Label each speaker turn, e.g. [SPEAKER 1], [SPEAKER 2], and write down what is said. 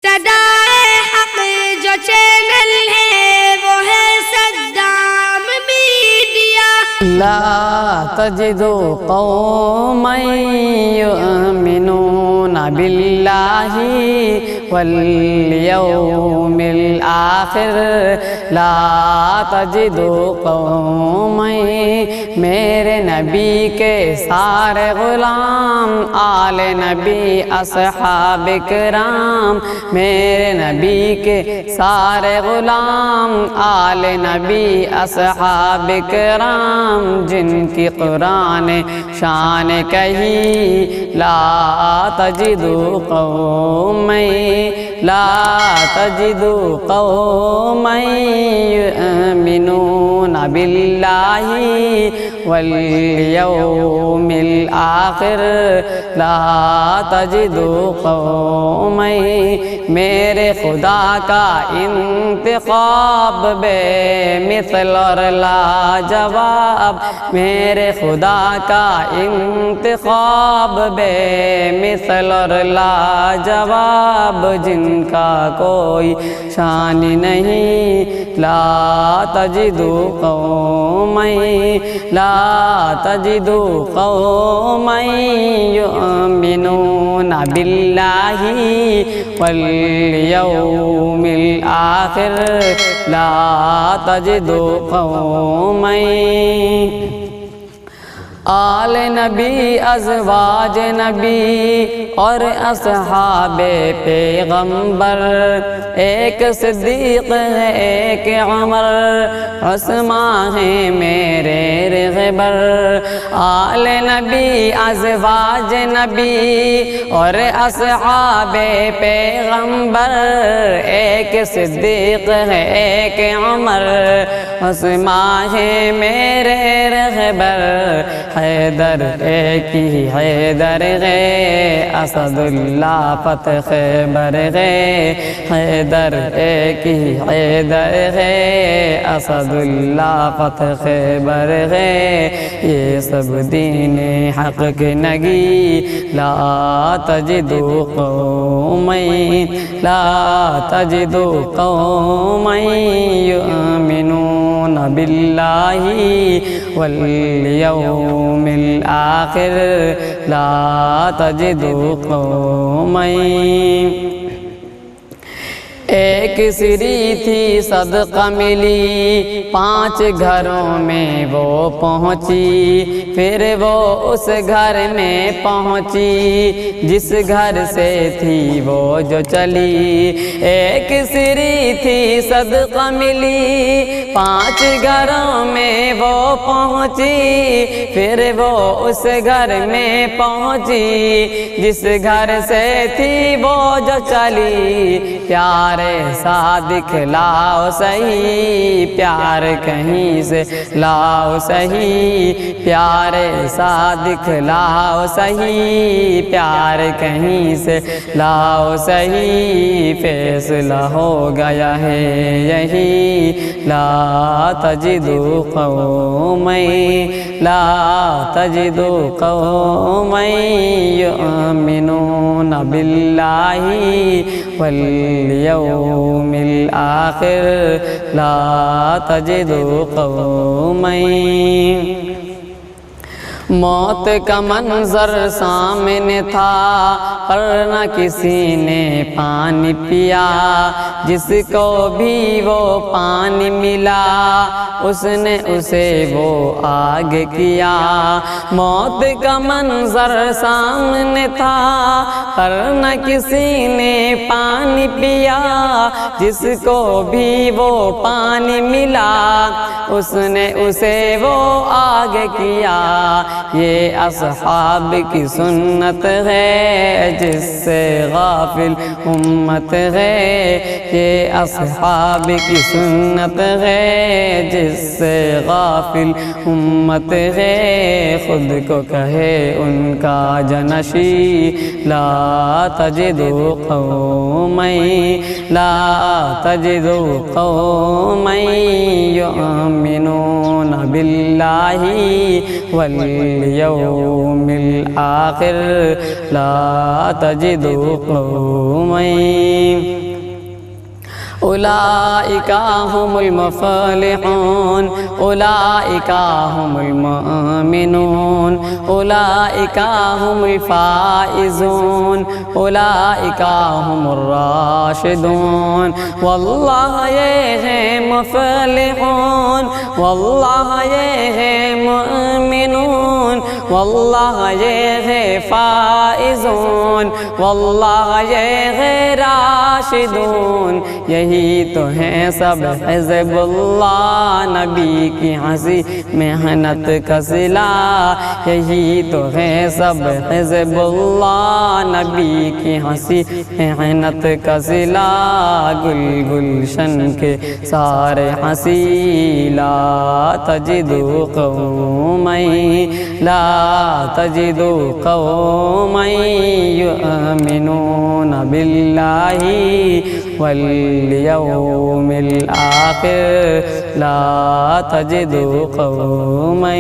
[SPEAKER 1] صدائے حق جو چینل ہے وہ ہے صدام میڈیا۔
[SPEAKER 2] لا تجد قوما يؤمنون بالله واليوم الآخر لا تجد قوما میرے نبی کے سارے غلام آل نبی اصحاب کرام، میرے نبی کے سارے غلام آل نبی اصحاب کرام، جن کی قرآن شان کہی لا تجد قوما قوما يؤمنون بالله والیوم الآخر لا تجد قوما میرے خدا کا انتخاب بے مثل اور لاجواب، میرے خدا کا انتخاب بے مثل اور لاجواب، جن کا کوئی شان نہیں لا تجد قوما يؤمنون بالله والیوم الآخر لا تجد قوما آل نبی ازواج نبی اور اصحاب پیغمبر، ایک صدیق ہے ایک عمر، عثمان ہے میرے رہبر۔ آل نبی ازواج نبی اور اصحاب پیغمبر، ایک صدیق ہے ایک عمر، عثمان ہے میرے رہبر۔ حیدر ایک ہی حیدر ہے، اسد اللہ فتح خیبر ہے، حیدر ایک ہی حیدر ہے، اسد اللہ فتح خیبر ہے، یہ سب دین حق کے نگی لا تجد قوما یؤمنون باللہ والیوم الآخر لا تجد قوما۔ ایک سری تھی صدقہ ملی 5 گھروں میں وہ پہنچی، پھر وہ اس گھر میں پہنچی جس گھر سے تھی وہ جو چلی۔ ایک سری تھی صدقہ ملی 5 گھروں میں وہ پہنچی، پھر وہ اس گھر میں پہنچی جس گھر سے تھی وہ جو چلی۔ پیار ایسا دکھلاؤ سہی، پیار کہیں سے لاؤ سہی، پیار ایسا دکھلاؤ سہی، پیار کہیں سے لاؤ سہی، فیصلہ ہو گیا ہے یہی لا تجد قوما یؤمنون باللہ والیوم الآخر لا تجد قوما۔ موت کا منظر سامنے تھا پر نہ کسی نے پانی پیا، جس کو بھی وہ پانی ملا اس نے اسے وہ آگ کیا۔ موت کا منظر سامنے تھا پر نہ کسی نے پانی پیا، جس کو بھی وہ پانی ملا اس نے اسے وہ آگ کیا۔ یہ اصحاب کی سنت ہے جس سے غافل امت ہے، یہ اصحاب کی سنت ہے جس سے غافل امت ہے۔ خود کو کہے ان کا جنشی لا تجد قوما یؤمنون باللہ والیوم الآخر لا تجد قوما أولئك هم المفلحون أولئك هم المؤمنون أولئك هم الفائزون أولئك هم الراشدون واللہ یہ ہے مفلحون واللہ یہ ہے مؤمنون واللہ یہ ہے فائزون واللہ یہ ہے راشدون یہی تو ہیں سب حزب اللہ نبی کی ہنسی محنت کا صلہ یہی تو ہیں سب حزب اللہ نبی کی ہنسی محنت کا صلہ گل گلشن کے سارے ہنسی لا تجدو قوما یؤمنون باللہ والیوم الآخر لا تجدو قوما